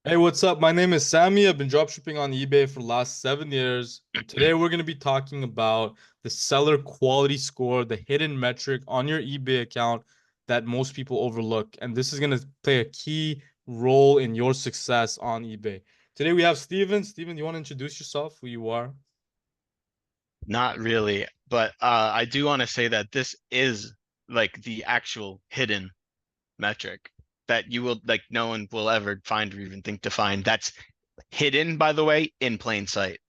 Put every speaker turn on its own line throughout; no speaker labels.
Hey, what's up? My name is Sammy. I've been dropshipping on eBay for the last 7 years. And today we're going to be talking about the seller quality score, the hidden metric on your eBay account that most people overlook. And this is going to play a key role in your success on eBay. Today we have Steven. Steven, you want to introduce yourself, who you are?
Not really, but I do want to say that this is like the actual hidden metric that you will like no one will ever find or even think to find. That's hidden, by the way, in plain sight.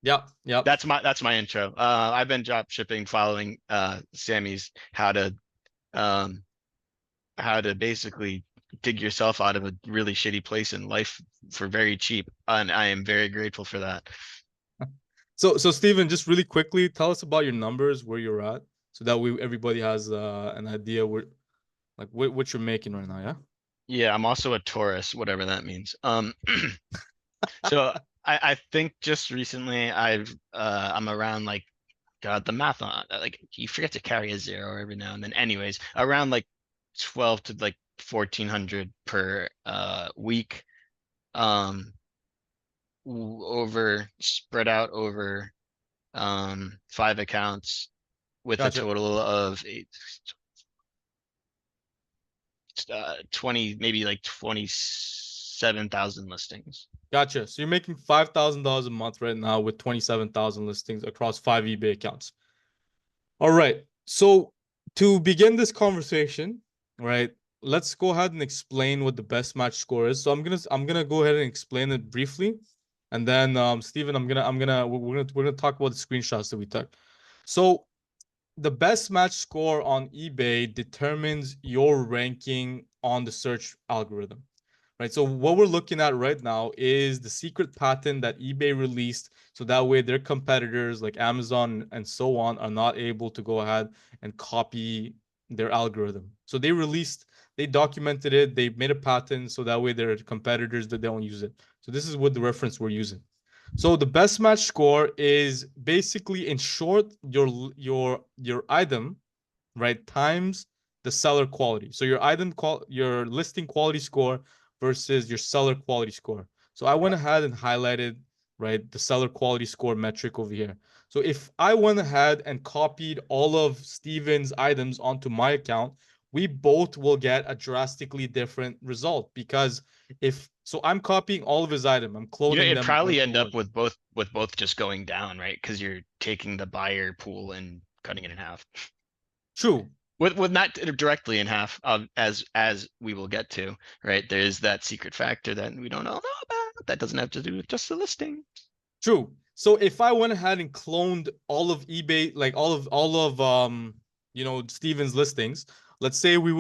Yep, yep.
That's my intro. I've been drop shipping following Sammy's um how to basically dig yourself out of a really shitty place in life for very cheap, and I am very grateful for that.
So Steven, just really quickly, tell us about your numbers, where you're at, so that we everybody has an idea where like what you're making right now, yeah?
Yeah, I'm also a Taurus, whatever that means. So I think just recently I'm around like God, the math on like you forget to carry a zero every now and then. Anyways, around like 12 to like 1400 per week, um over spread out over 5 accounts with a
Gotcha.
total of 20, maybe like 27,000 listings.
Gotcha. So you're making $5,000 a month right now with 27,000 listings across 5 eBay accounts. All right. So to begin this conversation, right, let's go ahead and explain what the best match score is. So I'm gonna go ahead and explain it briefly, and then Steven, we're gonna talk about the screenshots that we took. So the best match score on eBay determines your ranking on the search algorithm, right? So what we're looking at right now is the secret patent that eBay released, so that way their competitors like Amazon and so on are not able to go ahead and copy their algorithm. So they documented it, they made a patent, so that way their competitors that don't use it. So this is what the reference we're using. So the best match score is basically, in short, your item, right, times the seller quality. So your listing quality score versus your seller quality score. So I went ahead and highlighted, right, the seller quality score metric over here. So if I went ahead and copied all of Steven's items onto my account, we both will get a drastically different result, because if so I'm copying all of his item, I'm cloning
It'd
them word
probably
for
end up
word.
with both just going down, right? Because you're taking the buyer pool and cutting it in half.
True.
With not directly in half, as we will get to, right? There's that secret factor that we don't all know about. That doesn't have to do with just the listing.
True. So if I went ahead and cloned all of eBay, like all of Steven's listings, let's say we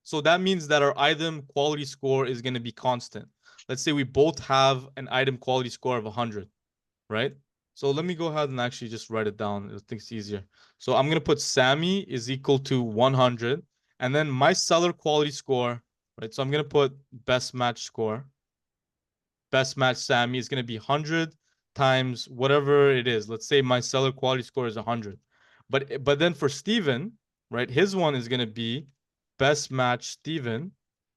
so that means that our item quality score is going to be constant. Let's say we both have an item quality score of 100, right? So let me go ahead and actually just write it down. I think it's easier. So I'm going to put Sammy is equal to 100, and then my seller quality score, right? So I'm going to put best match score. Best match Sammy is going to be 100 times whatever it is. Let's say my seller quality score is 100. But then for Steven, right, his one is going to be best match Steven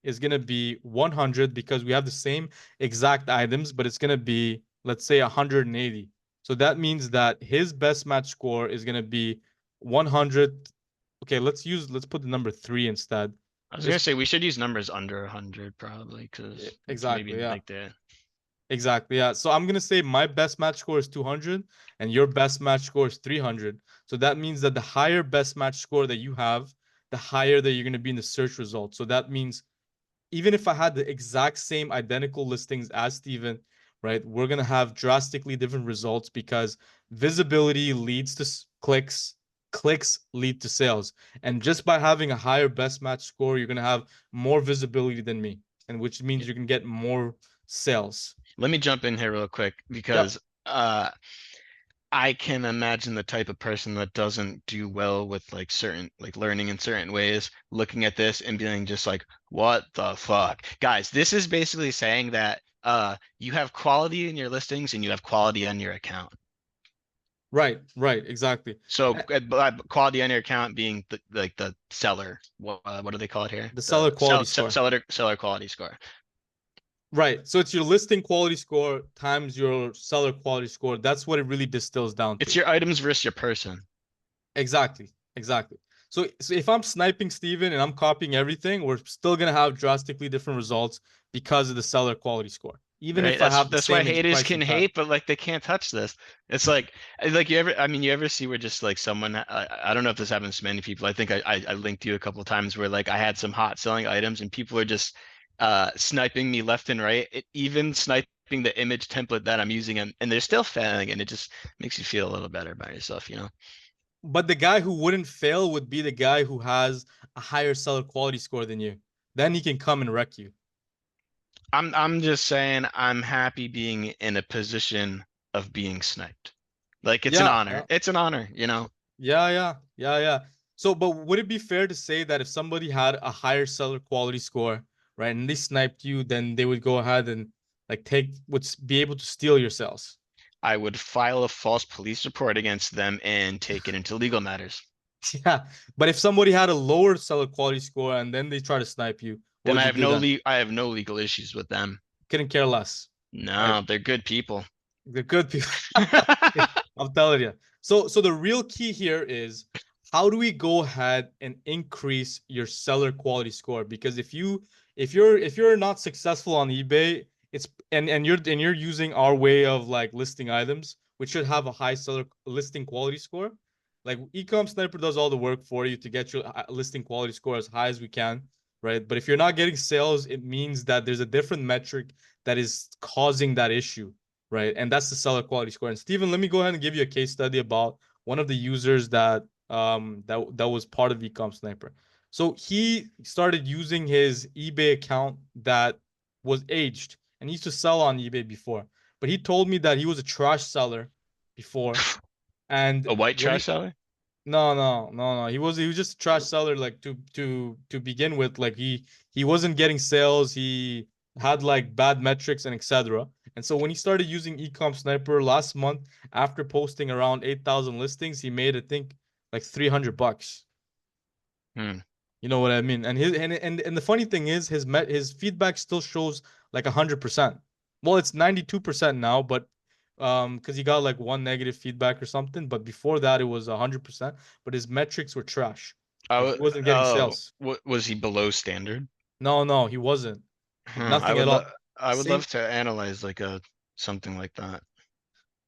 is going to be 100, because we have the same exact items, but it's going to be, let's say, 180. So that means that his best match score is going to be 100. Okay, let's put the number 3 instead.
I was gonna
Just
say we should use numbers under 100 probably, because it's maybe
exactly, yeah.
like the
Exactly. Yeah. So I'm gonna say my best match score is 200 and your best match score is 300. So that means that the higher best match score that you have, the higher that you're gonna be in the search results. So that means even if I had the exact same identical listings as Steven, right, we're gonna have drastically different results, because visibility leads to clicks, clicks lead to sales. And just by having a higher best match score, you're gonna have more visibility than me, and which means you can get more sales.
Let me jump in here real quick
Yep.
because uh I can imagine the type of person that doesn't do well with like certain like learning in certain ways, looking at this and being just like, what the fuck? Guys, this is basically saying that you have quality in your listings and you have quality on your account.
Right, right, exactly.
So quality on your account being like the seller. What do they call it here?
The seller quality score.
Seller quality score.
Right. So it's your listing quality score times your seller quality score. That's what it really distills down
It's
to.
your items versus your person.
Exactly. Exactly. So if I'm sniping Steven and I'm copying everything, we're still gonna have drastically different results because of the seller quality score. Even
Right.
if I have the
That's why
same
haters
pricing
can
pattern.
hate, but like they can't touch this. It's like you ever see where just like someone I don't know if this happens to many people. I think I linked you a couple of times where like I had some hot selling items and people are just sniping me left and right, even sniping the image template that I'm using and they're still failing and it just makes you feel a little better about yourself, you know.
But the guy who wouldn't fail would be the guy who has a higher seller quality score than you. Then he can come and wreck you.
I'm just saying I'm happy being in a position of being sniped. Like it's an
Yeah,
honor.
yeah.
It's an honor, you know.
Yeah. So, but would it be fair to say that if somebody had a higher seller quality score, right, and they sniped you, then they would go ahead and like be able to steal your sales?
I would file a false police report against them and take it into legal matters.
Yeah, but if somebody had a lower seller quality score and then they try to snipe you, what
Then
would you do then?
I have no legal issues with them.
Couldn't care less, right?
No, they're good people.
They're good people. I'm telling you. So the real key here is how do we go ahead and increase your seller quality score? Because if you're not successful on eBay, it's and you're using our way of like listing items, which should have a high seller listing quality score. Like EcomSniper does all the work for you to get your listing quality score as high as we can, right? But if you're not getting sales, it means that there's a different metric that is causing that issue, right? And that's the seller quality score. And Steven, let me go ahead and give you a case study about one of the users that was part of EcomSniper. So he started using his eBay account that was aged and he used to sell on eBay before. But he told me that he was a trash seller before. And
A white
when
trash
he
seller?
no. He was just a trash seller like to begin with. Like he wasn't getting sales. He had like bad metrics and etc. And so when he started using EcomSniper last month, after posting around 8,000 listings, he made I think like $300.
Hmm.
You know what I mean? And the funny thing is his feedback still shows like 100%. Well, it's 92% now, but because he got like one negative feedback or something, but before that it was 100%, but his metrics were trash. Like he wasn't getting
Oh,
sales.
what was he below standard?
No, he wasn't. Like
Huh.
nothing at all.
I would
Same.
love to analyze like a something like that.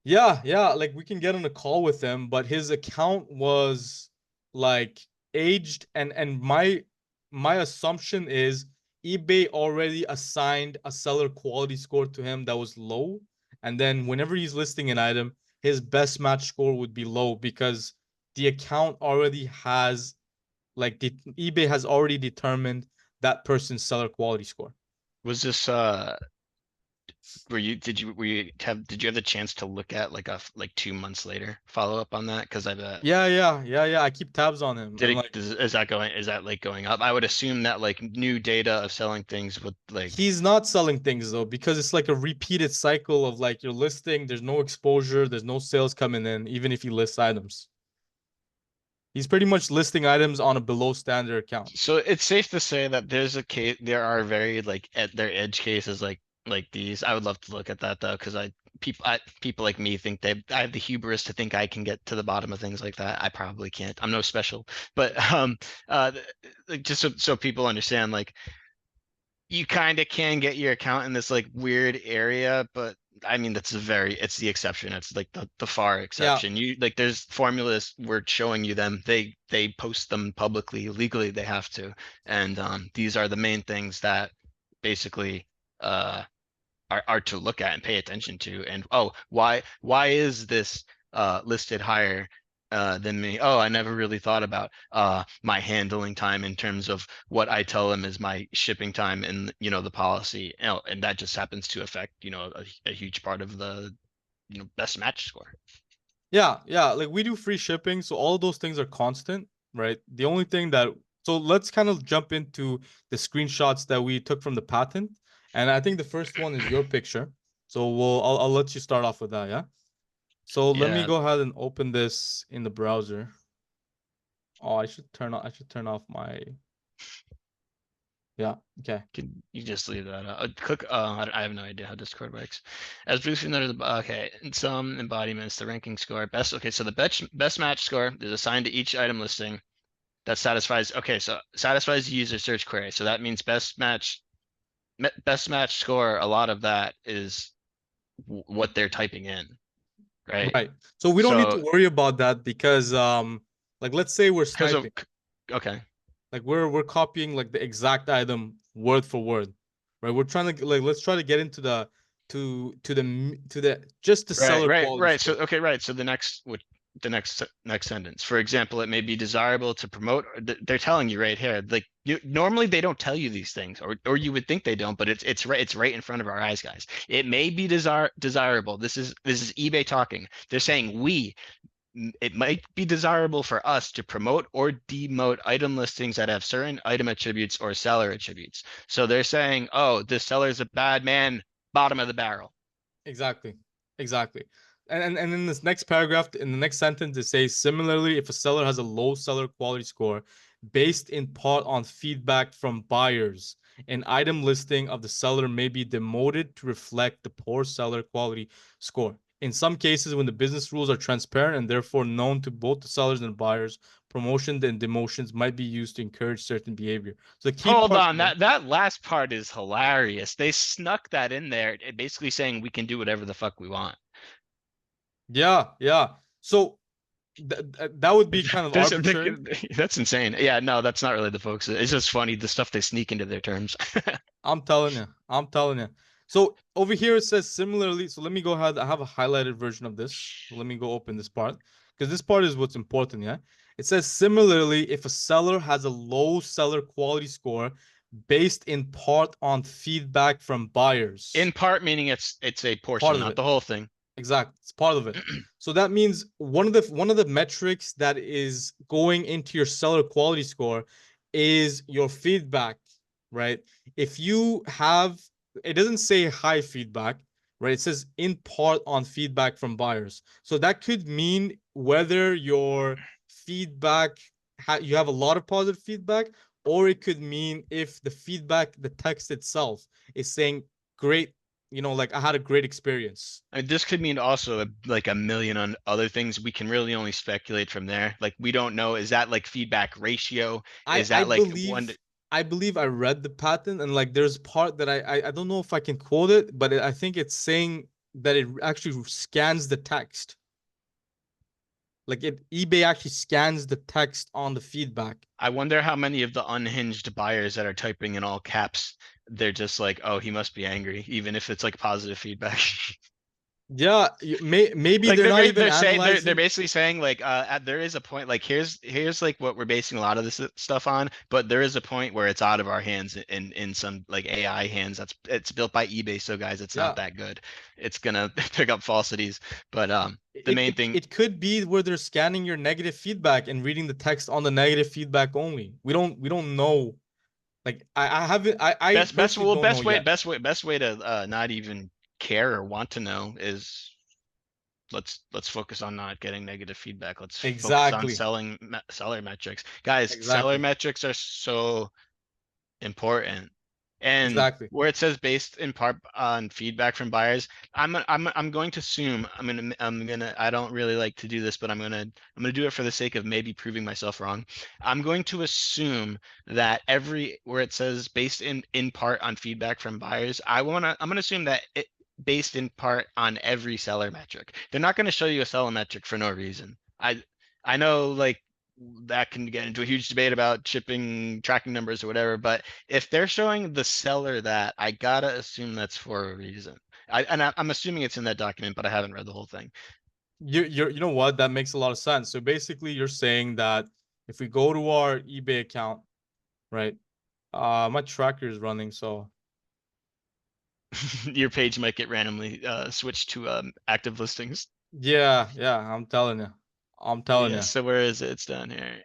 Yeah, like we can get on a call with him, but his account was like aged and my assumption is eBay already assigned a seller quality score to him that was low, and then whenever he's listing an item, his best match score would be low because the account already has like the eBay has already determined that person's seller quality score.
Was this did you have the chance to look at like like 2 months later follow up on that? Because I bet
Yeah. I keep tabs on him
did
and
it
like
is that like going up? I would assume that like new data of selling things would like
he's not selling things though because it's like a repeated cycle of like you're listing, there's no exposure, there's no sales coming in, even if he lists items. He's pretty much listing items on a below standard account.
so it's safe to say that there's a case there are very like at their edge cases like these. I would love to look at that though, because people like me think I have the hubris to think I can get to the bottom of things like that. I probably can't. I'm no special. But like just so people understand, like you kind of can get your account in this like weird area, but I mean it's the exception. It's like the far
Yeah,
exception. You like there's formulas we're showing you them. They post them publicly, legally they have to. And these are the main things that basically uh are to look at and pay attention to. And oh, why is this listed higher than me? Oh, I never really thought about my handling time in terms of what I tell them is my shipping time and the policy. And that just happens to affect a huge part of the best match score.
yeah. Like we do free shipping, so all of those things are constant, right? The only thing that so let's kind of jump into the screenshots that we took from the patent. And I think the first one is your picture. So I'll let you start off with that, yeah? So let me
Yeah,
go ahead and open this in the browser. Oh, I should turn off my, yeah, okay.
can you just leave that? Click. I have no idea how Discord works. As briefly noted, okay, in some embodiments, the ranking score best. Okay, so the best match score is assigned to each item listing that satisfies. Okay, so satisfies the user search query. So that means best match score. A lot of that is what they're typing in, right?
Right. So we don't need to
So
worry about that because like let's say we're
because of
sniping.
okay.
Like we're copying like the exact item word for word. Right? We're trying to like let's try to get into the to the just the
Right,
seller
right,
quality
right. So
score.
okay, right. So the next sentence. For example, it may be desirable to promote. They're telling you right here. Like normally they don't tell you these things, or you would think they don't, but it's right in front of our eyes, guys. It may be desirable. This is eBay talking. They're saying it might be desirable for us to promote or demote item listings that have certain item attributes or seller attributes. So they're saying, oh, this seller is a bad man, bottom of the barrel.
Exactly. Exactly. And in this next paragraph, in the next sentence, it says similarly, if a seller has a low seller quality score based in part on feedback from buyers, an item listing of the seller may be demoted to reflect the poor seller quality score. In some cases, when the business rules are transparent and therefore known to both the sellers and buyers, promotions and demotions might be used to encourage certain behavior. So the key
Hold
part
on,
here,
that last part is hilarious. They snuck that in there, basically saying we can do whatever the fuck we want.
yeah, yeah. So that would be kind of
There's
arbitrary.
that's insane. Yeah, no, that's not really the focus. It's just funny the stuff they sneak into their terms.
I'm telling you. I'm telling you. So over here it says similarly. So let me go ahead. I have a highlighted version of this. Let me go open this part because this part is what's important. Yeah. It says similarly, if a seller has a low seller quality score based in part on feedback from buyers,
In part, meaning it's a
part
portion,
of
not
it.
the whole thing.
Exactly. It's part of it. So that means one of the metrics that is going into your seller quality score is your feedback, right? If you have it doesn't say high feedback, right? It says in part on feedback from buyers. So that could mean whether your feedback you have a lot of positive feedback, or it could mean if the feedback, the text itself is saying great, like I had a great experience.
I mean, this could mean also like a million on other things. We can really only speculate from there. Like we don't know. Is that like feedback ratio?
I
Is
I
that like one?
believe I believe I read the patent and like there's part that I don't know if I can quote it, but I think it's saying that it actually scans the text. Like eBay actually scans the text on the feedback.
I wonder how many of the unhinged buyers that are typing in all caps, they're just like, oh, he must be angry, even if it's like positive feedback.
Yeah, maybe
Like
they're not even
they're saying they're
analyzing.
basically saying like there is a point like here's like what we're basing a lot of this stuff on, but there is a point where it's out of our hands in some like AI hands. It's built by eBay, so guys, it's not
Yeah.
that good. It's gonna pick up falsities, but the
It,
main
it
thing
it could be where they're scanning your negative feedback and reading the text on the negative feedback only. We don't know. Like I haven't I personally don't know yet.
best way to not even care or want to know is let's focus on not getting negative feedback. Let's focus on
Exactly.
seller metrics. Guys, seller
Exactly.
metrics are so important. And
Exactly.
where it says based in part on feedback from buyers, I'm going to assume I don't really like to do this, but I'm gonna do it for the sake of maybe proving myself wrong. I'm going to assume that where it says based in part on feedback from buyers, I'm gonna assume that it based in part on every seller metric. They're not going to show you a seller metric for no reason. I know like that can get into a huge debate about shipping tracking numbers or whatever, but if they're showing the seller that, I gotta assume that's for a reason. I'm assuming it's in that document, but I haven't read the whole thing.
You know what? That makes a lot of sense. So basically, you're saying that if we go to our eBay account, right? My tracker is running, so
Your page might get randomly switched to active listings.
yeah, yeah, I'm telling you. I'm telling
Yeah,
you.
so where is it? It's down here.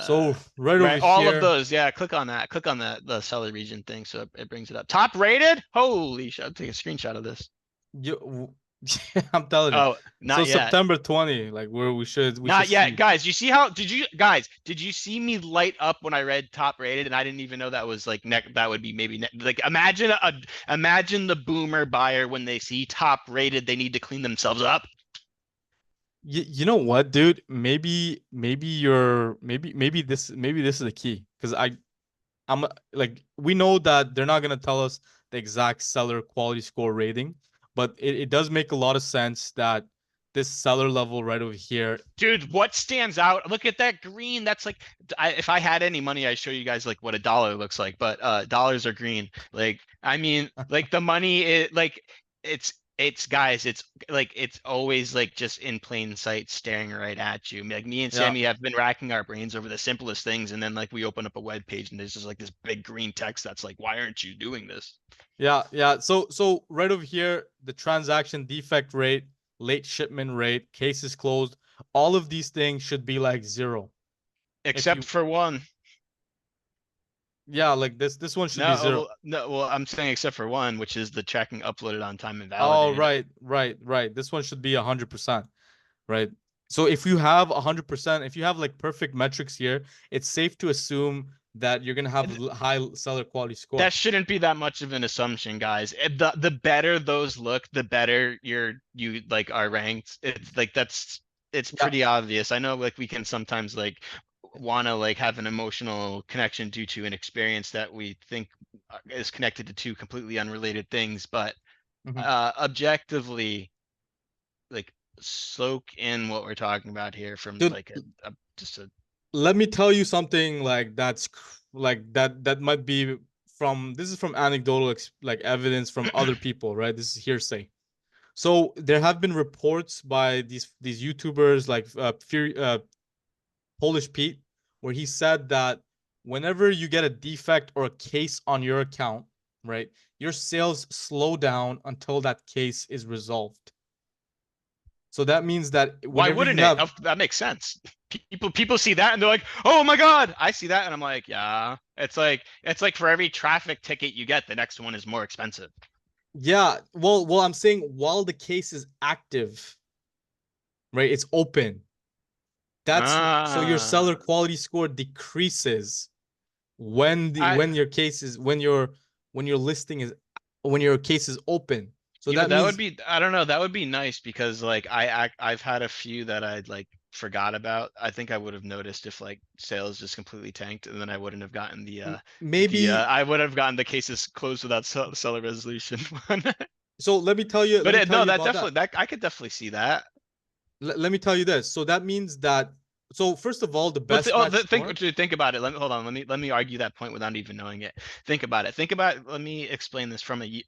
So right over
Right, all of
here,
those. Yeah, click on that. Click on the seller region thing, so it brings it up. Top rated? Holy shit! I'll take a screenshot of this.
I'm telling you.
Oh,
So
not yet.
September 20, like where we should
Not yet,
see.
guys. You see how did you see me light up when I read top rated and I didn't even know that was like that would be maybe like imagine the boomer buyer when they see top rated they need to clean themselves up.
You know what, dude? Maybe this is the key because I'm like we know that they're not gonna tell us the exact seller quality score rating, but it does make a lot of sense that this seller level right over here.
Dude, what stands out? Look at that green. That's like if I had any money, I'd show you guys like what a dollar looks like, but dollars are green. Like I mean, like the money is like it's guys, it's like it's always like just in plain sight staring right at you. Like me and
Yeah,
Sammy have been racking our brains over the simplest things, and then like we open up a web page and there's just like this big green text that's like, why aren't you doing this?
yeah. So right over here, the transaction defect rate, late shipment rate, cases closed, all of these things should be like zero. If
Except
you
for one.
Yeah, like this one should be
No,
zero.
no, well, I'm saying except for one, which is the tracking uploaded on time and
Oh,
validated.
right. This one should be 100%, right? So if you have 100%, if you have like perfect metrics here, it's safe to assume that you're gonna have high seller quality score.
That shouldn't be that much of an assumption, guys. The better those look, the better you like are ranked. It's like it's
Yeah.
pretty obvious. I know like we can sometimes like want to like have an emotional connection due to an experience that we think is connected to two completely unrelated things, but
Mhm.
objectively, like soak in what we're talking about here from
Dude,
like just a
let me tell you something like like that might be from this is from anecdotal like evidence from other people, right? This is hearsay. So there have been reports by these YouTubers like Polish Pete, where he said that whenever you get a defect or a case on your account, right, your sales slow down until that case is resolved. So that means that
Why
whenever you
wouldn't it?
have,
That makes sense. People see that and they're like, "Oh my God!" I see that and I'm like, "Yeah." It's like for every traffic ticket you get, the next one is more expensive.
yeah, well, I'm saying while the case is active, right, it's open. That's so your seller
Ah,
quality score decreases when the
I
when your case is when your listing is when your case is open. So that
that would
means
be I don't know, that would be nice because like I've had a few that I'd like forgot about. I think I would have noticed if like sales just completely tanked and then I wouldn't have gotten the
maybe.
I would have gotten the cases closed without seller resolution.
So let
But
me tell
no,
you
that
about
definitely
that.
that I could definitely see that.
Let me tell you this. So that means that so first of all, the
Well,
best match score.
think about it. Let me hold on. Let me argue that point without even knowing it. Think about it. Think about. Let me explain this from an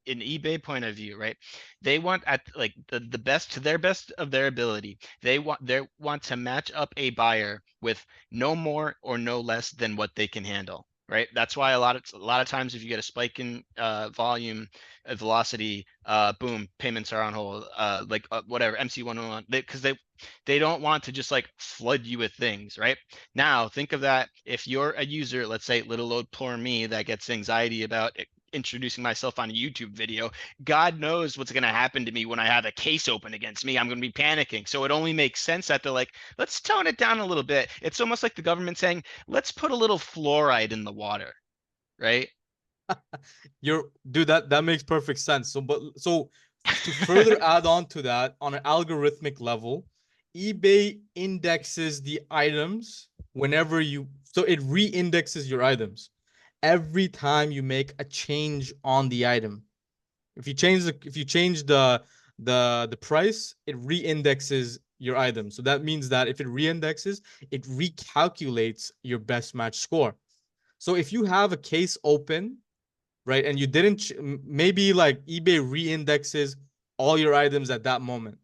eBay point of view, right? They want at like the best to their best of their ability. They want to match up a buyer with no more or no less than what they can handle. Right. That's why a lot of times if you get a spike in volume, velocity, boom, payments are on hold. Like whatever MC101, because they don't want to just like flood you with things, right? Now, think of that if you're a user, let's say little old poor me that gets anxiety about introducing myself on a YouTube video. God knows what's going to happen to me when I have a case open against me. I'm going to be panicking. So it only makes sense that they're like, let's tone it down a little bit. It's almost like the government saying, let's put a little fluoride in the water, right?
You're dude, that makes perfect sense. So to further add on to that on an algorithmic level, eBay indexes the items whenever you so it re-indexes your items every time you make a change on the item. If you change the price, it re-indexes your item. So that means that if it re-indexes, it recalculates your best match score. So if you have a case open, right, and you didn't maybe like eBay re-indexes all your items at that moment.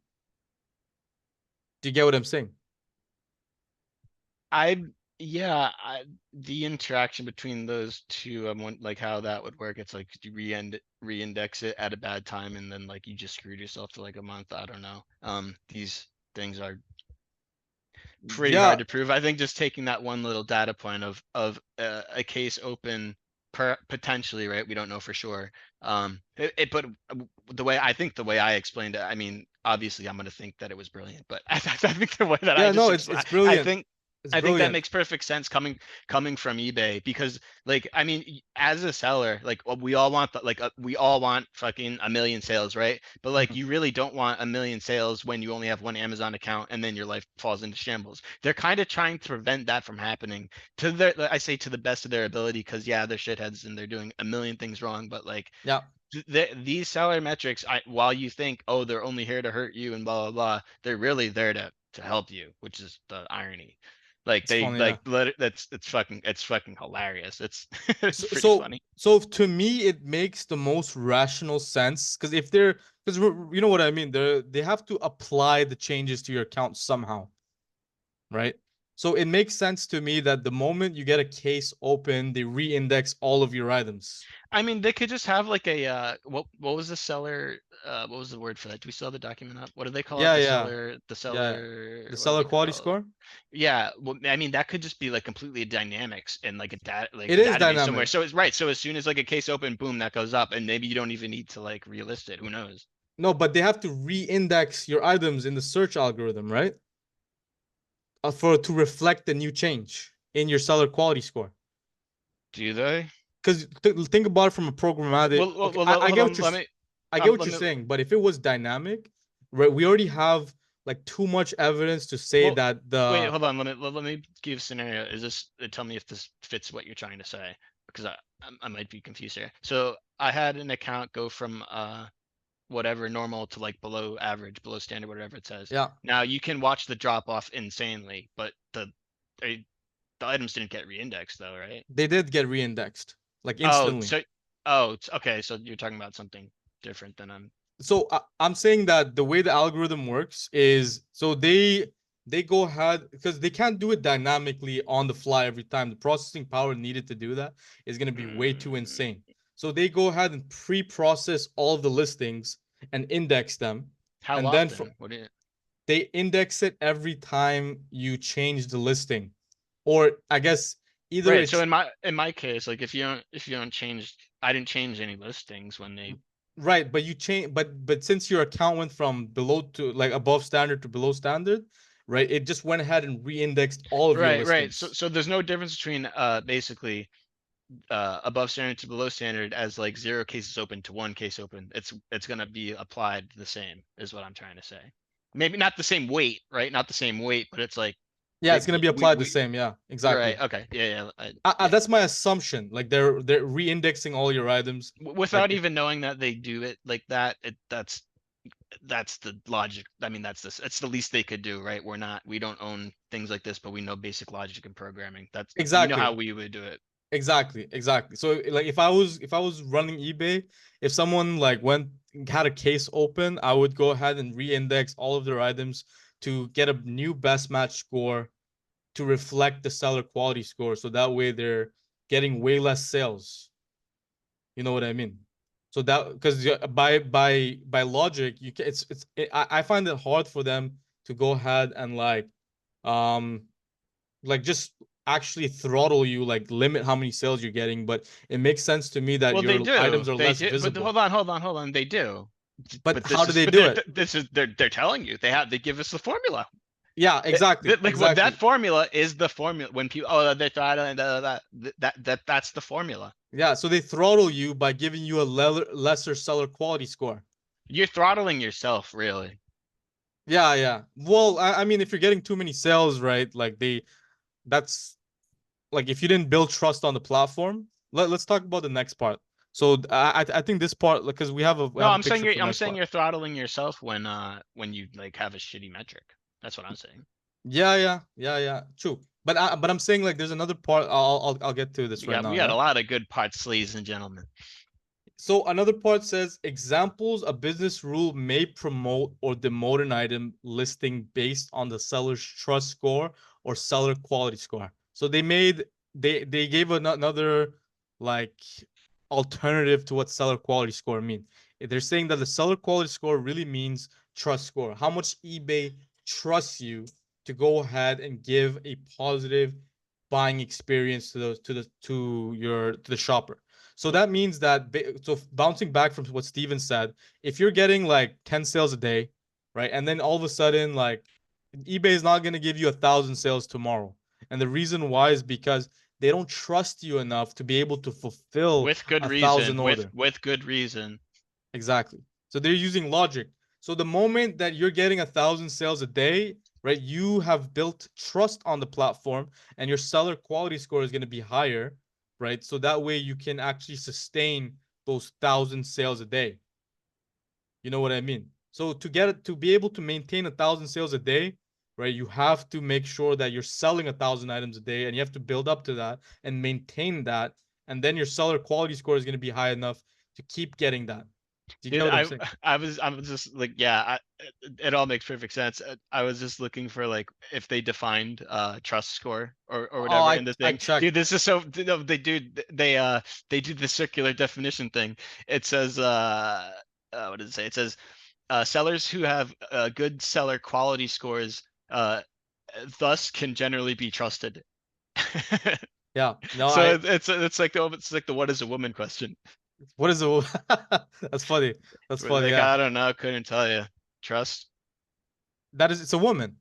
Do you get what I'm saying?
I yeah, the interaction between those two, I'm like how that would work. It's like you reindex it at a bad time, and then like you just screwed yourself for like a month. I don't know. These things are pretty hard
Yeah,
to prove. I think just taking that one little data point of a case open potentially, right? We don't know for sure. But the way I explained it, I mean, obviously I'm gonna think that it was brilliant, but I think the way that I
Yeah,
just
no,
explained,
it's brilliant. It's
I think that
brilliant.
makes perfect sense coming from eBay, because like, I mean, as a seller, like we all want we all want fucking a million sales, right? But like,
Mhm.
you really don't want a million sales when you only have one Amazon account and then your life falls into shambles. They're kind of trying to prevent that from happening to their, I say, to the best of their ability, because yeah, they're shitheads and they're doing a million things wrong, but like,
Yeah,
these seller metrics, while you think, oh, they're only here to hurt you and blah blah blah, they're really there to help you, which is the irony. Like
it's
they
funny. Yeah.
like it's fucking hilarious. It's it's
So,
pretty
so,
funny.
so to me, it makes the most rational sense because if they're, because you know what I mean, they have to apply the changes to your account somehow, right? So it makes sense to me that the moment you get a case open, they re-index all of your items.
I mean, they could just have like a what was the seller, what was the word for that? Do we still have the document up? What do they call it?
Yeah, yeah,
The
yeah.
seller,
The
what do
seller
they
quality
call it?
score.
Yeah, well, I mean, that could just be like completely dynamics and like
It
a
is
database somewhere.
dynamic.
So it's right. So as soon as like a case open, boom, that goes up, and maybe you don't even need to like relist it. Who knows?
No, but they have to re-index your items in the search algorithm, right? For to reflect the new change in your seller quality score.
Do they?
Because think about it from a programmatic. Okay, I
Hold
get what
on.
you're I get what
Let
you're
me.
saying, but if it was dynamic, right, we already have like too much evidence to say
Well,
that
wait,
the
hold on. Let me give a scenario. Is this? Tell me if this fits what you're trying to say, because I might be confused here. So I had an account go from whatever normal to like below average, below standard, whatever it says.
yeah,
Now you can watch the drop off insanely, but the items didn't get reindexed though, right?
they did get re-indexed like
Oh,
instantly.
so okay, so you're talking about something different than I'm.
So I'm saying that the way the algorithm works is so they go ahead because they can't do it dynamically on the fly every time. The processing power needed to do that is going to be way too
Mm,
insane. So they go ahead and pre-process all of the listings and index them,
how
and then
often? What do you?
they index it every time you change the listing, or I guess either
Right. So
it's
in my case, like if you don't change, I didn't change any listings when they.
right, but you change, but since your account went from below to like above standard to below standard, right? It just went ahead and re-indexed all of your
Right, right.
listings.
So there's no difference between basically above standard to below standard as like 0 cases open to 1 case open. It's gonna be applied the same, is what I'm trying to say. Maybe not the same weight, right? Not the same weight, but it's like
Yeah, it's gonna be applied the
we
same. Yeah,
right.
exactly.
Okay. Yeah, yeah. Yeah.
That's my assumption. Like they're re-indexing all your items. Like
Without even knowing that they do it like that, that's the logic. I mean, it's the least they could do, right? We don't own things like this, but we know basic logic and programming. We know how
exactly,
we would do it.
exactly. So like if I was running eBay, if someone like went had a case open, I would go ahead and re-index all of their items to get a new best match score to reflect the seller quality score. So that way they're getting way less sales. You know what I mean? So that because by logic, you can I find it hard for them to go ahead and um like just actually throttle you, like limit how many sales you're getting, but it makes sense to me that
Well, they
your
do.
items are
They
less
do. But
visible.
hold on. They do.
But
But
how
this
do
is,
they do it?
they're telling you they give us the formula.
Yeah, exactly,
Like what that
exactly.
formula is the formula. When people, oh, they try to that's the formula.
Yeah, so they throttle you by giving you a lesser seller quality score.
You're throttling yourself, really.
Yeah, yeah. Well, I mean, if you're getting too many sales, right? Like that's like if you didn't build trust on the platform. Let's talk about the next part. So I think this part, because we
No,
have a picture for the
I'm
next
saying
part.
you're throttling yourself when you like have a shitty metric. That's what I'm saying.
Yeah, yeah. True. But I'm saying like there's another part. I'll get to this right
We
now.
got
Yeah.
a lot of good parts, ladies and gentlemen.
So another part says examples, a business rule may promote or demote an item listing based on the seller's trust score or seller quality score. So they gave another like alternative to what seller quality score mean. They're saying that the seller quality score really means trust score. How much eBay trusts you to go ahead and give a positive buying experience to the shopper. So that means that, so bouncing back from what Steven said, if you're getting like 10 sales a day, right? And then all of a sudden, like eBay is not going to give you 1,000 sales tomorrow. And the reason why is because they don't trust you enough to be able to fulfill
With good
1,000
reason.
order.
With good reason.
Exactly. So they're using logic. So the moment that you're getting 1,000 sales a day, right, you have built trust on the platform, and your seller quality score is going to be higher, right? So that way you can actually sustain those 1,000 sales a day. You know what I mean? So to get it, to be able to maintain 1,000 sales a day, right, you have to make sure that you're selling 1,000 items a day, and you have to build up to that and maintain that, and then your seller quality score is going to be high enough to keep getting that. Do you get
Dude,
what I'm saying?
I was just like, yeah, it all makes perfect sense. I was just looking for like if they defined trust score or
Oh,
whatever in the
I
thing.
checked.
Dude, this is so no, they do the circular definition thing. It says what does it say? It says sellers who have good seller quality scores thus can generally be trusted.
Yeah. No,
So
I.
it's like the what is a woman question.
What is it? That's funny. That's
We're
funny.
like,
Yeah.
I don't know, couldn't tell you. Trust.
That is. It's a woman.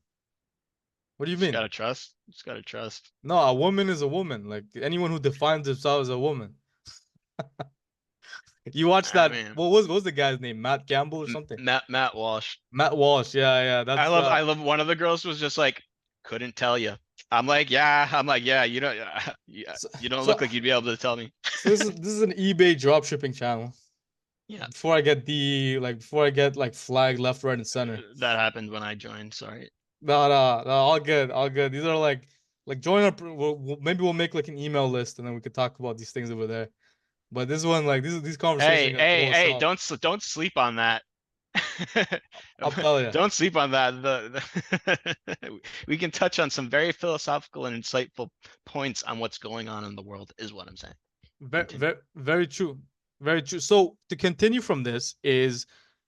What do you
Just
mean?
gotta trust. Just gotta trust.
No, a woman is a woman. Like anyone who defines themselves as a woman. You watch
I
that?
mean,
What was the guy's name? Matt Campbell or something?
Matt Walsh.
Matt Walsh. Yeah, yeah. That's
I love one of the girls was just like, couldn't tell you. I'm like, yeah. I'm like, yeah. You don't, yeah,
so,
you don't look
so
like you'd be able to tell me.
so this is an eBay dropshipping channel.
Yeah,
Before I get like flagged left, right, and center.
that happened when I joined. Sorry.
No, no, no, all good, all good. These are like join up. Maybe we'll make like an email list, and then we could talk about these things over there. But this one, like these conversations are
Hey,
gonna
hey,
throw us
hey!
off.
Don't sleep on that.
I'll tell you.
Don't sleep on that. We can touch on some very philosophical and insightful points on what's going on in the world, is what I'm saying.
Very,
Continue.
very, very true. Very true. So to continue from this is,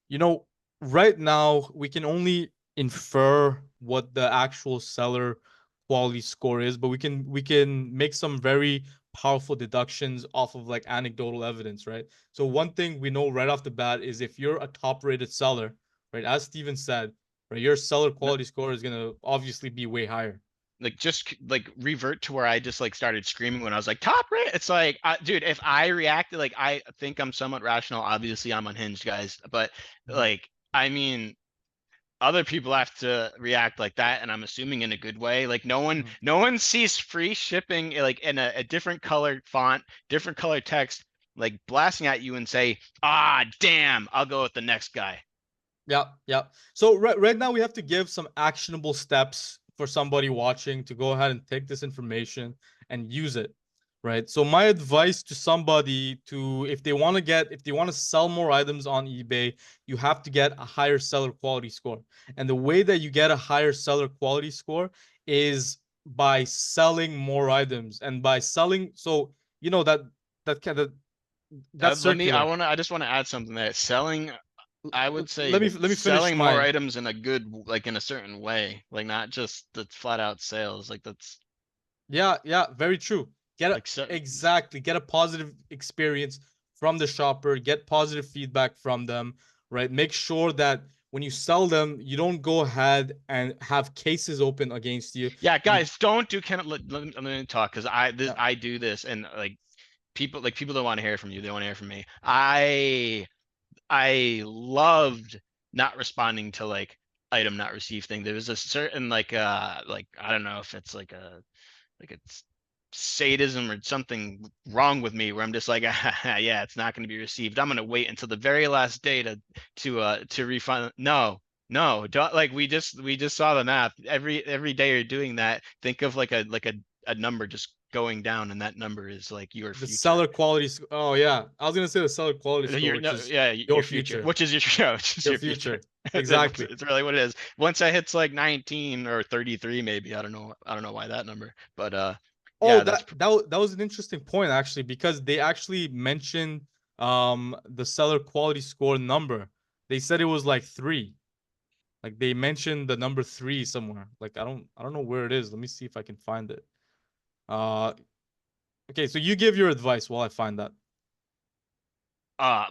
you know, right now we can only infer what the actual seller quality score is, but we can make some very powerful deductions off of like anecdotal evidence, right? So one thing we know right off the bat is if you're a top rated seller, right, as Steven said, right, your seller quality score is gonna obviously be way higher.
Like just like revert to where I just like started screaming when I was like top rate. It's like, dude, if I reacted like I think I'm somewhat rational. Obviously, I'm unhinged, guys. But
Mhm.
like, I mean, other people have to react like that, and I'm assuming in a good way. Like
Mhm.
no one sees free shipping like in a different colored font, different colored text, like blasting at you and say, ah, damn, I'll go with the next guy.
Yeah, yeah. So right now we have to give some actionable steps for somebody watching to go ahead and take this information and use it, right? So my advice to somebody to if they want to sell more items on eBay, you have to get a higher seller quality score. And the way that you get a higher seller quality score is by selling more items and by selling so you know that kind of that's circular.
I just want to add something there. Selling, I would say
Let me finish
selling more
my
items in a good, like in a certain way, like not just the flat out sales. Like that's
Yeah, yeah, very true.
like so,
Get a positive experience from the shopper, get positive feedback from them, right? Make sure that when you sell them, you don't go ahead and have cases open against you.
yeah,
You
guys, don't do kind of let me talk because
yeah,
I do this and like people don't want to hear from you. They want to hear from me. I loved not responding to like item not received thing. There was a certain like I don't know if it's like it's sadism or something wrong with me where I'm just like yeah, it's not going to be received. I'm going to wait until the very last day to refund. No, don't like we just saw the math. Every day you're doing that, think of like a number just going down, and that number is like your
the
future.
seller quality oh yeah, I was gonna say the seller quality score,
Your
which
no,
is
yeah,
your
your future,
future.
which is your show, which is
Your
your future.
future. Exactly.
It's really what it is. Once I hits like 19 or 33, maybe I don't know why that number, but
Oh,
yeah, that's
that was an interesting point actually, because they actually mentioned the seller quality score number. They said it was like 3. Like they mentioned the number 3 somewhere. Like I don't know where it is. Let me see if I can find it. Uh okay, so you give your advice while I find that.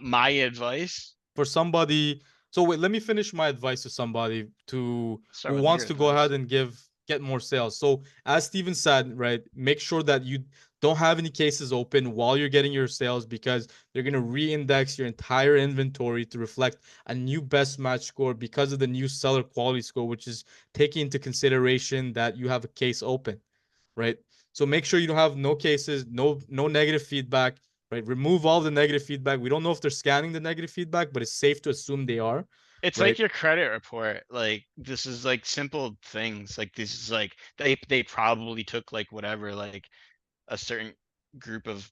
My advice.
for somebody. So wait, let me finish my advice to somebody who
Start with
wants
your
to go
advice.
ahead and get more sales. So as Steven said, right, make sure that you don't have any cases open while you're getting your sales, because they're going to reindex your entire inventory to reflect a new best match score because of the new seller quality score, which is taking into consideration that you have a case open, right? So make sure you don't have no cases, no negative feedback, right? Remove all the negative feedback. We don't know if they're scanning the negative feedback, but it's safe to assume they are,
It's
right?
like your credit report. Like this is like simple things. Like this is like they probably took like whatever, like a certain group of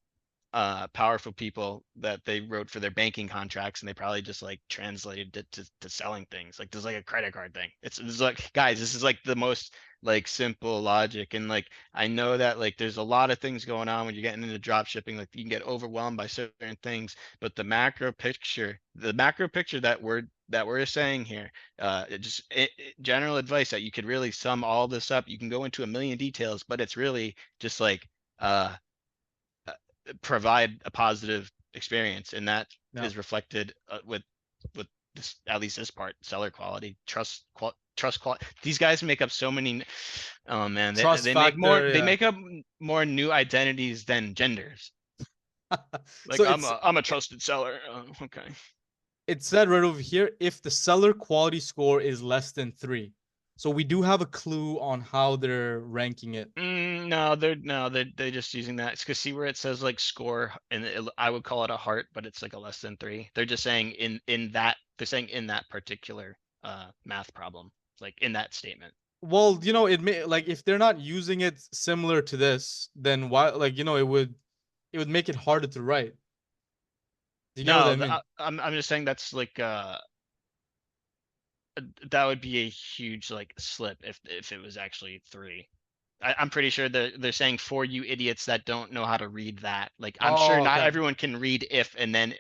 powerful people that they wrote for their banking contracts, and they probably just like translated it to selling things. Like there's like a credit card thing. It's like, guys, this is like the most like simple logic. And like I know that like there's a lot of things going on when you're getting into drop shipping. Like you can get overwhelmed by certain things, but the macro picture that we're saying here, general advice that you could really sum all this up. You can go into a million details, but it's really just like uh provide a positive experience, and that
Yeah.
is reflected with this, at least this part, seller quality, trust quality. These guys make up so many. Oh man,
Trust factor,
they
yeah.
make up more new identities than genders.
So
Like I'm a trusted seller. Okay.
it said right over here, if the seller quality score is less than 3. So we do have a clue on how they're ranking it.
No, they're just using that. It's because see where it says like score, and I would call it a heart, but it's like a less than 3. They're just saying in that they're saying in that particular math problem, like in that statement.
Well, it may, like, if they're not using it similar to this, then why, like, it would make it harder to write. Do you get what
No,
I mean?
I'm just saying that's like that would be a huge like slip if it was actually 3. I'm pretty sure they're saying for you idiots that don't know how to read that. Like I'm sure
Oh,
not
okay.
everyone can read if and then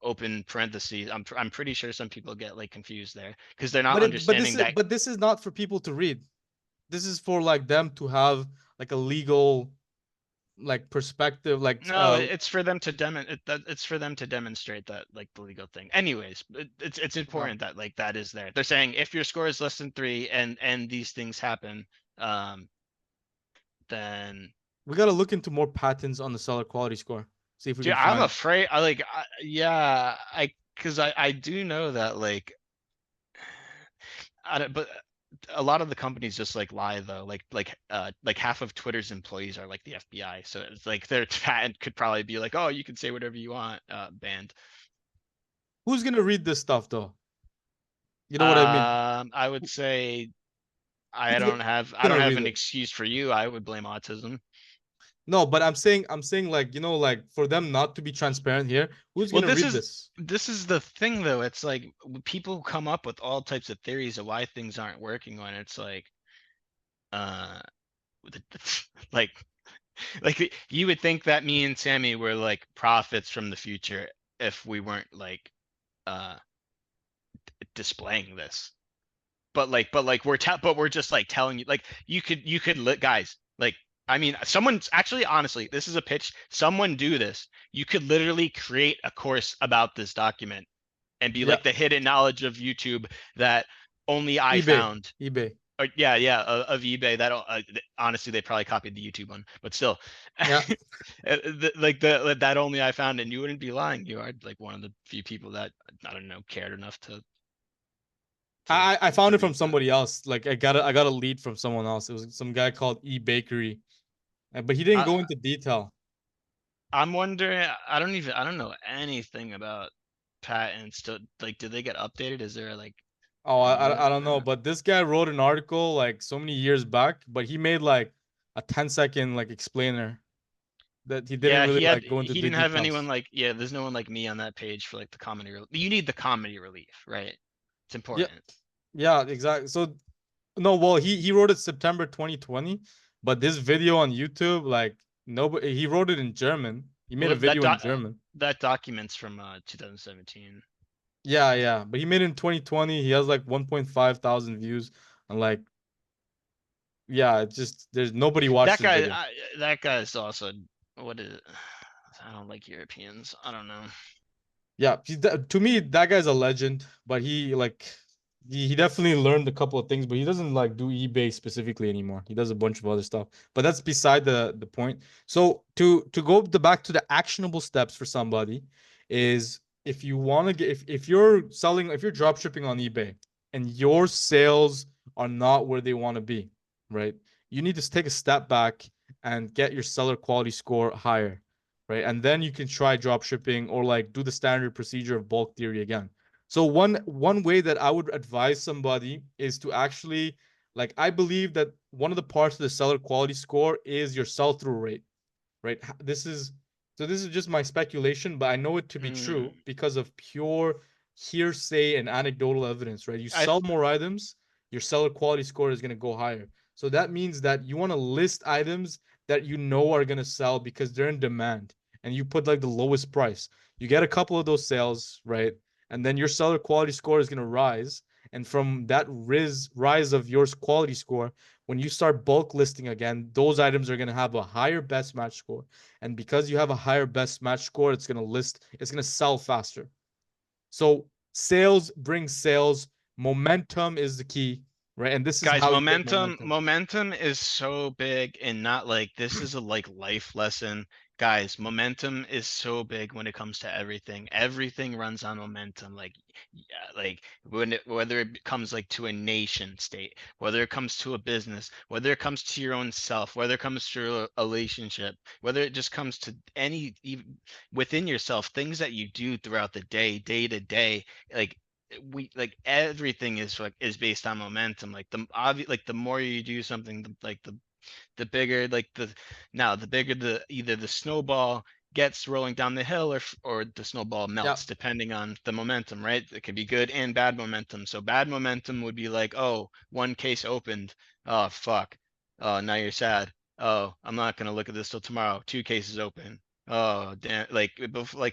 open parentheses. I'm pretty sure some people get like confused there because they're not
But this
understanding
is
that.
but this is not for people to read. This is for like them to have like a legal, like, perspective, like,
No, it's for them to it's for them to demonstrate that like the legal thing. Anyways, it's
yeah.
important that like that is there. They're saying if your score is less than 3 and these things happen, um, then
We got to look into more patterns on the seller quality score. See if we
dude,
can
I'm
find.
afraid. I like, yeah, because I do know that like, I don't, but a lot of the companies just like lie though. Like half of Twitter's employees are like the FBI, so it's like their patent could probably be like, oh, you can say whatever you want, banned.
Who's going to read this stuff though? You know what I mean?
I would say
Who's
I
going
don't
to
have
read
an
it?
excuse for you. I would blame autism.
No, but I'm saying, like, like, for them not to be transparent here, who's
Well,
going to read this?
this is the thing though. It's like people come up with all types of theories of why things aren't working when it's like uh like you would think that me and Sammy were like prophets from the future if we weren't like uh displaying this. But but we're just like telling you like you could guys, like I mean someone's actually, honestly, this is a pitch. Someone do this. You could literally create a course about this document and be
Yeah,
like the hidden knowledge of YouTube that only I
eBay,
found.
eBay.
Or, yeah, of eBay. That honestly, they probably copied the YouTube one, but still,
Yeah,
that only I found, and you wouldn't be lying. You are like one of the few people that I don't know cared enough
I found
to
it from
read that.
somebody else. Like, I got a lead from someone else. It was some guy called eBakery, but he didn't go
I
into detail.
I'm wondering. I don't know anything about patents. To like, do they get updated? Is there like
Oh,
a
I,
new?
I I don't know, but this guy wrote an article like so many years back, but he made like a 10-second like explainer that he didn't
Yeah,
really like go into
he
the
didn't have anyone
details.
like, yeah, there's no one like me on that page for like the comedy relief. You need the comedy relief, right? It's
Yeah,
important.
yeah, exactly. So no, well, he wrote it September 2020, but this video on YouTube, like, nobody, he wrote it in German. He made a
Well,
video in German.
that document's from 2017.
Yeah, yeah, but he made it in 2020. He has like 1.5 thousand views, and like, yeah, it's just there's nobody watched
That
this
guy
video.
that guy is also, what is it? I don't like Europeans. I don't know.
Yeah, to me, that guy's a legend, but he definitely learned a couple of things, but he doesn't like do eBay specifically anymore. He does a bunch of other stuff, but that's beside the point. So to go back to the actionable steps for somebody is if you want to get if you're selling if you're drop shipping on eBay and your sales are not where they want to be, right? You need to take a step back and get your seller quality score higher, right? And then you can try drop shipping or like do the standard procedure of bulk theory again. So one way that I would advise somebody is to actually like I believe that one of the parts of the seller quality score is your sell through rate, right? This is just my speculation, but I know it to be true
Mm,
because of pure hearsay and anecdotal evidence, right? You
I
sell more items, your seller quality score is going to go higher. So that means that you want to list items that you know are going to sell because they're in demand and you put like the lowest price. You get a couple of those sales, right? And then your seller quality score is going to rise. And from that rise of your quality score, when you start bulk listing again, those items are going to have a higher best match score. And because you have a higher best match score, it's going to sell faster. So sales brings sales. Momentum is the key, right? And this is
Guys,
how you get
momentum
momentum.
momentum is so big, and not like this is a like life lesson. Guys, momentum is so big when it comes to everything. Everything runs on momentum. Like yeah, like whether it comes like to a nation state, whether it comes to a business, whether it comes to your own self, whether it comes to a relationship, whether it just comes to any even within yourself, things that you do throughout the day to day, like we like everything is like is based on momentum. Like the obvious, like the more you do something, the bigger like the bigger the either the snowball gets rolling down the hill, or the snowball
Yeah,
melts depending on the momentum, right? It could be good and bad momentum. So bad momentum would be like, oh, one case opened, oh fuck, oh now you're sad, oh I'm not gonna look at this till tomorrow, two cases open, oh damn, like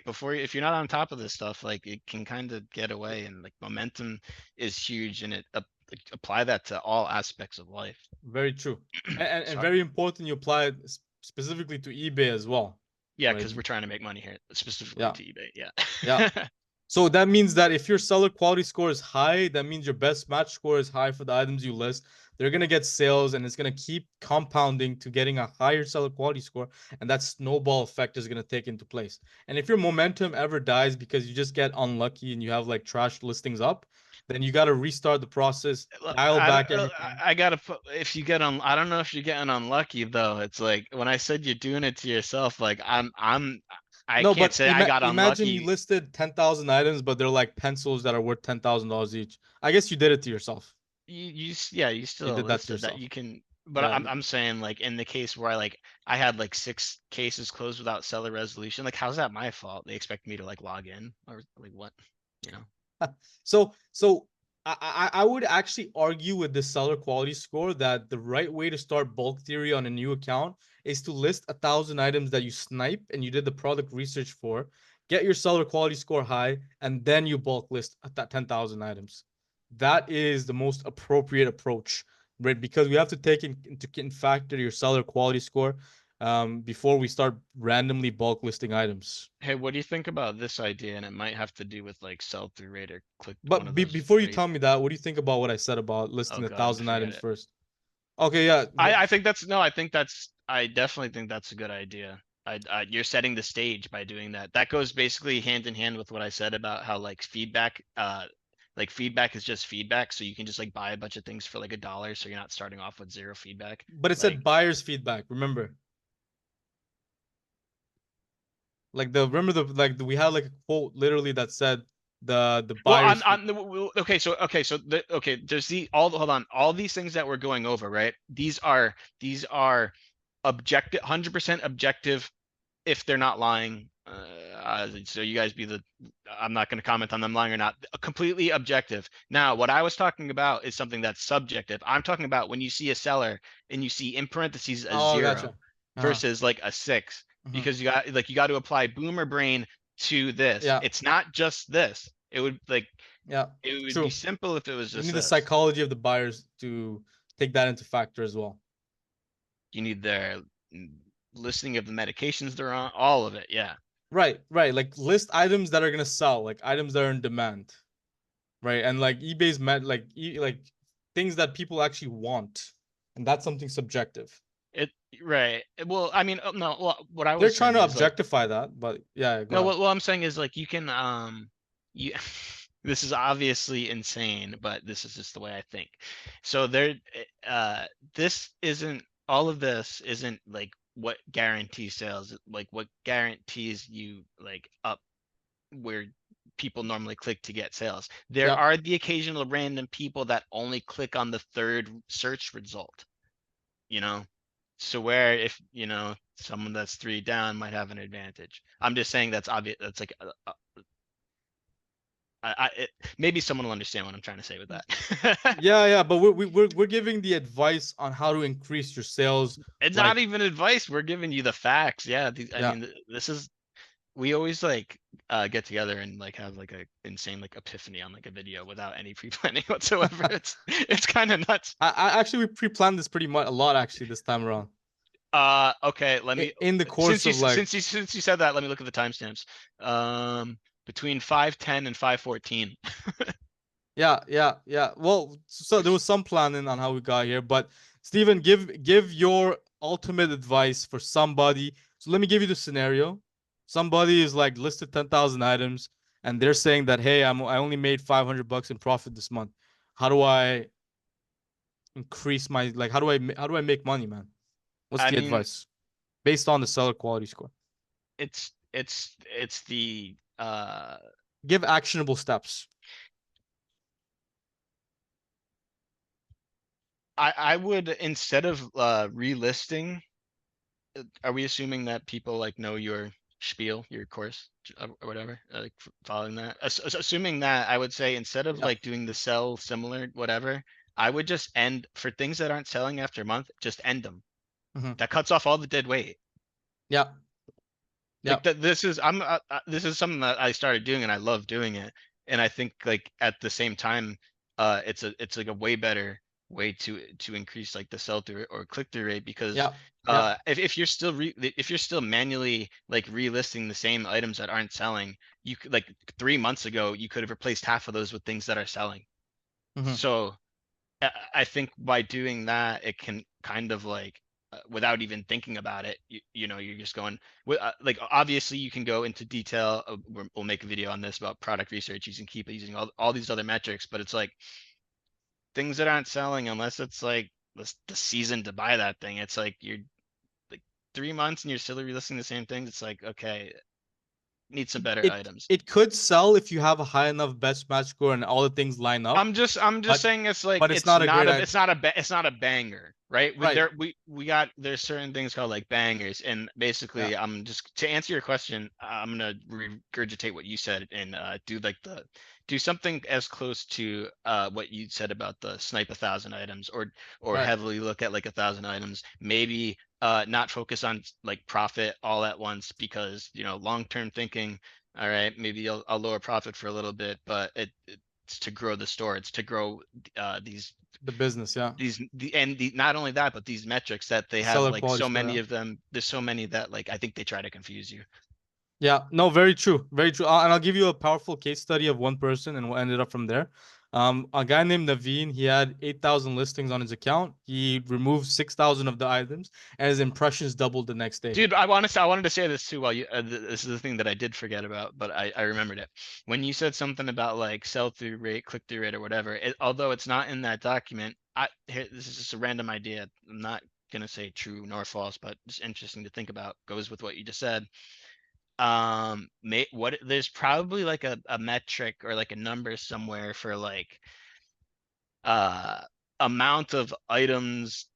before if you're not on top of this stuff, like it can kind of get away. And like momentum is huge, and like, apply that to all aspects of life.
very true. And
Sorry.
very important, you apply it specifically to eBay as well,
Yeah,
right?
because we're trying to make money here, specifically
Yeah,
to eBay.
yeah.
Yeah.
So that means that if your seller quality score is high, that means your best match score is high for the items you list. They're gonna get sales, and it's gonna keep compounding to getting a higher seller quality score, and that snowball effect is gonna take into place. And if your momentum ever dies because you just get unlucky and you have like trash listings up, then you got to restart the process,
Look,
dial back everything.
I gotta put, if you get on, I don't know if you're getting unlucky though. It's like when I said you're doing it to yourself, like I
No,
can't
but
say I got
imagine you
unlucky.
listed 10,000 items, but they're like pencils that are worth $10,000 each. I guess you did it to yourself.
Yeah, you
You
still
did that to
listed that
yourself.
you can, but
Yeah.
I'm saying like in the case where I had like 6 cases closed without seller resolution, like how's that my fault? They expect me to like log in or like what, you know?
So I would actually argue with the seller quality score that the right way to start bulk theory on a new account is to list 1,000 items that you snipe and you did the product research for, get your seller quality score high, and then you bulk list at that 10,000 items. That is the most appropriate approach, right? Because we have to take into factor your seller quality score before we start randomly bulk listing items.
Hey, what do you think about this idea? And it might have to do with like sell through rate or click one
But
of those
before you
rate.
tell me that, what do you think about what I said about
Oh
listing a
God,
thousand
forget
items
it.
first? Okay, yeah.
I think that's no, I think that's I definitely think that's a good idea. You're setting the stage by doing that. That goes basically hand in hand with what I said about how like feedback is just feedback. So you can just like buy a bunch of things for like $1, so you're not starting off with zero feedback.
But it
Like,
said buyer's feedback. Remember, like the remember the we had like a quote literally that said the
well,
buyer's
okay, so okay, there's hold on, all these things that we're going over, right? These are objective, 100% objective if they're not lying. So you guys be the, I'm not going to comment on them lying or not. Completely objective. Now, what I was talking about is something that's subjective. I'm talking about when you see a seller and you see in parentheses a
Oh,
0
gotcha. Uh-huh.
versus like a 6,
Mhm.
because you got to apply boomer brain to this.
Yeah,
It's not just this.
yeah.
It would be
True.
simple if it was
You
just
need the
this.
psychology of the buyers to take that into factor as well.
You need their listing of the medications they're on, all of it. Yeah.
Right, right. Like list items that are gonna sell, like items that are in demand, right? And like eBay's met like things that people actually want, and that's something subjective.
It right. Well, I mean, no. What I
They're
was
trying
saying
to
is like,
objectify that, but yeah, go
no.
ahead.
What I'm saying is like, you can you. This is obviously insane, but this is just the way I think. So there, uh, this isn't all of this isn't like what guarantees sales. Like what guarantees you like up where people normally click to get sales. There
Yeah.
are the occasional random people that only click on the third search result, you know? So where if, someone that's 3 down might have an advantage. I'm just saying that's obvious. That's like, maybe someone will understand what I'm trying to say with that.
Yeah, yeah, but we're giving the advice on how to increase your sales.
It's not
Like,
even advice. We're giving you the facts. Yeah. I
yeah,
mean, this is, we always like get together and like have like a insane like epiphany on like a video without any pre-planning whatsoever. It's kind of nuts.
I actually we pre-planned this pretty much a lot actually this time around.
Okay, let me
In the course of like,
since you said that, let me look at the timestamps. Between 5:10 and 5:14.
yeah, yeah, yeah. Well, so there was some planning on how we got here, but Steven, give your ultimate advice for somebody. So let me give you the scenario. Somebody is like listed 10,000 items and they're saying that, hey, I only made 500 bucks in profit this month. How do I increase my like how do I make money, man? What's
I
the
mean,
advice based on the seller quality score?
it's the
Give actionable steps.
I would, instead of relisting, are we assuming that people like know your spiel, your course, or whatever, like following that? Assuming that, I would say instead of
Yeah.
like doing the sell similar, whatever, I would just end for things that aren't selling after a month, just end them.
Hmm.
That cuts off all the dead weight.
Yeah.
Like
Yeah.
that, this is something that I started doing and I love doing it. And I think like at the same time, it's like a way better way to increase like the sell through or click through rate, because
Yeah. Yeah.
if you're still if you're still manually like relisting the same items that aren't selling, you could like 3 months ago you could have replaced half of those with things that are selling.
Hmm.
So I think by doing that, it can kind of like, without even thinking about it, you're just going like, obviously you can go into detail. We'll make a video on this about product research. You can keep using all these other metrics, but it's like things that aren't selling, unless it's like the season to buy that thing. It's like you're like 3 months and you're still relisting the same things. It's like, okay, need some better
It
items.
it could sell if you have a high enough best match score and all the things line up,
I'm just
but
saying it's like,
it's not a great idea.
it's not a banger, right?
Right.
There's certain things called like bangers, and
Yeah.
basically I'm just to answer your question, I'm gonna regurgitate what you said and do something as close to what you said about the snipe 1,000 items, or
Right.
heavily look at like 1,000 items, maybe not focus on like profit all at once, because long-term thinking. All right, maybe I'll lower profit for a little bit, but it's to grow the store. It's to grow these
The business. Yeah.
not only that, but these metrics that they
The
have,
seller
like
quality
so
score. Yeah.
many of them. There's so many that like I think they try to confuse you.
Yeah, no, very true, very true. And I'll give you a powerful case study of one person, and we'll end it up from there. A guy named Naveen, he had 8,000 listings on his account. He removed 6,000 of the items, and his impressions doubled the next day.
Dude, I wanted to say this too. While you, this is the thing that I did forget about, but I remembered it when you said something about like sell through rate, click through rate, or whatever. Although it's not in that document, this is just a random idea. I'm not gonna say true nor false, but just interesting to think about. Goes with what you just said. There's probably like a metric or like a number somewhere for like uh amount of items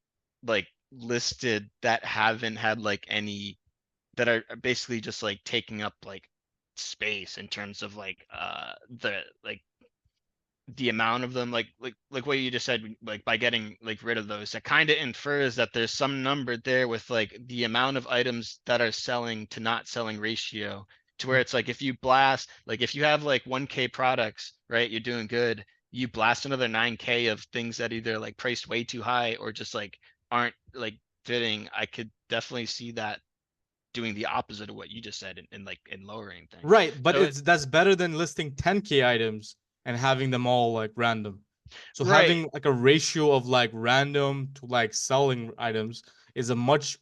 like listed that haven't had like any, that are basically just like taking up like space in terms of like the amount of them, like what you just said, like by getting like rid of those, that kind of infers that there's some number there with like the amount of items that are selling to not selling ratio, to where it's like, if you blast, like if you have like 1K products, right, you're doing good, you blast another 9K of things that either like priced way too high or just like aren't like fitting. I could definitely see that doing the opposite of what you just said and like in lowering things.
Right, but
So
that's better than listing 10K items and having them all like random. So
right,
having like a ratio of like random to like selling items is a much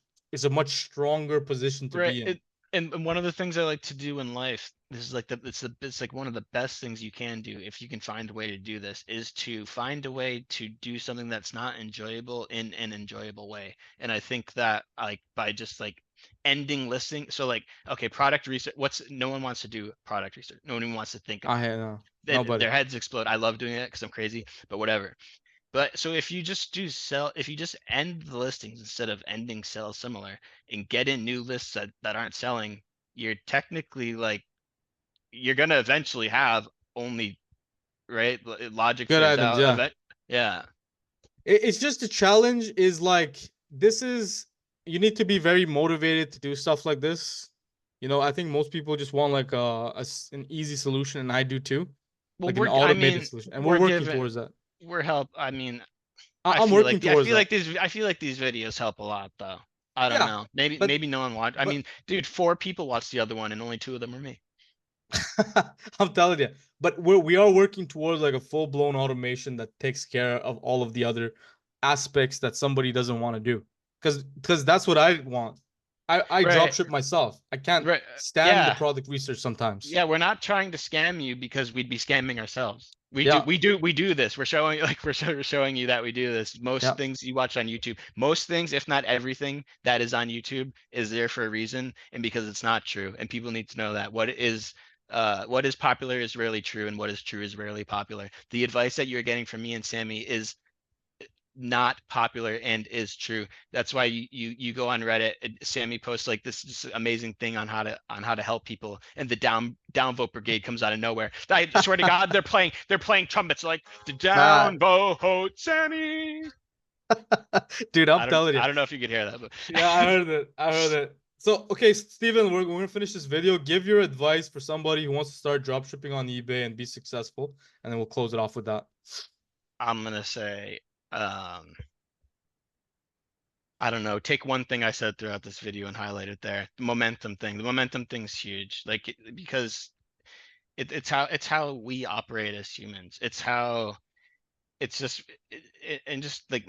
stronger position to
right.
be in.
And one of the things I like to do in life, this is like it's like one of the best things you can do if you can find a way to do this, is to find a way to do something that's not enjoyable in an enjoyable way. And I think that like by just like ending listing, so like okay, product research, no one wants to do product research. No one even wants to think
I
about it.
know nobody.
Their heads explode. I love doing it because I'm crazy, but whatever. But so if you just if you just end the listings instead of ending sell similar and get in new lists that aren't selling, you're technically like, you're gonna eventually have only, right? Logic
Good
plays
items,
out
yeah.
event. Yeah.
It's just a challenge is like this is you need to be very motivated to do stuff like this. You know, I think most people just want like an easy solution, and I do too,
Well,
like an automated
mean,
solution, and we're
we're
working
given,
towards that.
we're help. I mean,
I'm working
I
towards
feel
that.
like these videos help a lot though. I don't
Yeah,
know.
but
Maybe no one watched. I
but
mean, dude, 4 people watched the other one and only 2 of them are me.
I'm telling you, but we are working towards like a full blown automation that takes care of all of the other aspects that somebody doesn't want to do. Because that's what I want. I drop
Right.
ship myself. I can't
Right.
stand the
Yeah.
product research sometimes.
Yeah, we're not trying to scam you because we'd be scamming ourselves.
Yeah,
We do this. We're showing like we're showing you that we do this. Most
yeah.
things you watch on YouTube, most things, if not everything that is on YouTube is there for a reason and because it's not true. And people need to know that what is popular is rarely true and what is true is rarely popular. The advice that you're getting from me and Sammy is not popular and is true. That's why you go on Reddit. Sammy posts like this amazing thing on how to help people, and the downvote brigade comes out of nowhere. I swear to God, they're playing trumpets like the
Nah,
downvote Sammy.
dude, I'm telling you.
I don't know if you could hear that, but
Yeah, I heard it. I heard it. So, okay, Steven, we're going to finish this video. Give your advice for somebody who wants to start drop shipping on eBay and be successful, and then we'll close it off with that.
I'm gonna say, um, I don't know. Take one thing I said throughout this video and highlight it there. The momentum thing. The momentum thing's huge. Like because it's how we operate as humans. It's how it's just and just like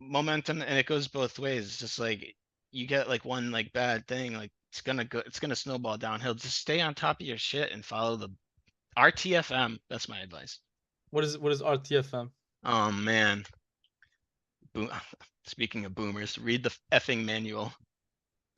momentum, and it goes both ways. It's just like you get like one like bad thing, like it's gonna snowball downhill. Just stay on top of your shit and follow the RTFM. That's my advice.
What is RTFM?
Oh man. Boom. Speaking of boomers, read the effing manual.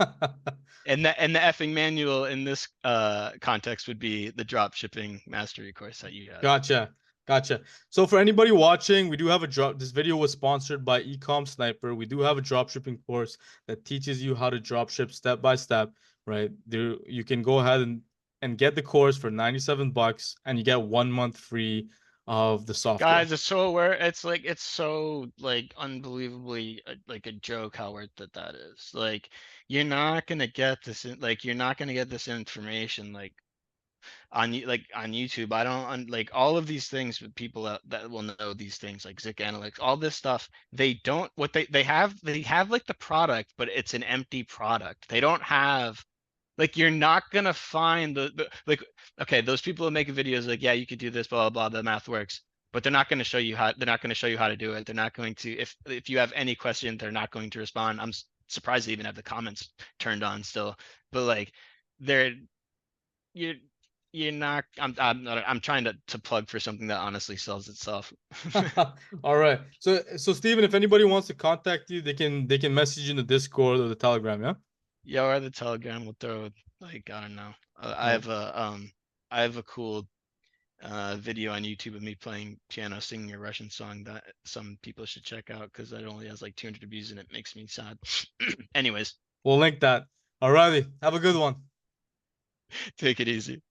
And the effing manual in this context would be the Dropshipping Mastery course that you have.
Gotcha. Gotcha. So for anybody watching, we do have a drop. This video was sponsored by EcomSniper. We do have a dropshipping course that teaches you how to dropship step by step, right? There you can go ahead and get the course for 97 bucks and you get 1 month free of the software.
Guys, it's so aware. It's so like unbelievably like a joke how worth that is. Like you're not gonna get this like you're not gonna get this information like like on YouTube. I don't like all of these things with people that will know these things like Zik Analytics, all this stuff. They don't what they have like the product, but it's an empty product. They don't have like you're not gonna find the like okay, those people who make videos like yeah you could do this blah blah blah the math works, but they're not going to show you how to do it. They're not going to if you have any question they're not going to respond. I'm surprised they even have the comments turned on still, but like they're you're you're not I'm trying to plug for something that honestly sells itself.
All right. So Steven, if anybody wants to contact you, they can message you in the Discord or the Telegram, yeah?
Yeah, or the Telegram will throw like I don't know.
Yeah.
I have a cool video on YouTube of me playing piano, singing a Russian song that some people should check out because it only has like 200 views and it makes me sad. Anyways,
We'll link that. All righty. Have a good one.
take it easy.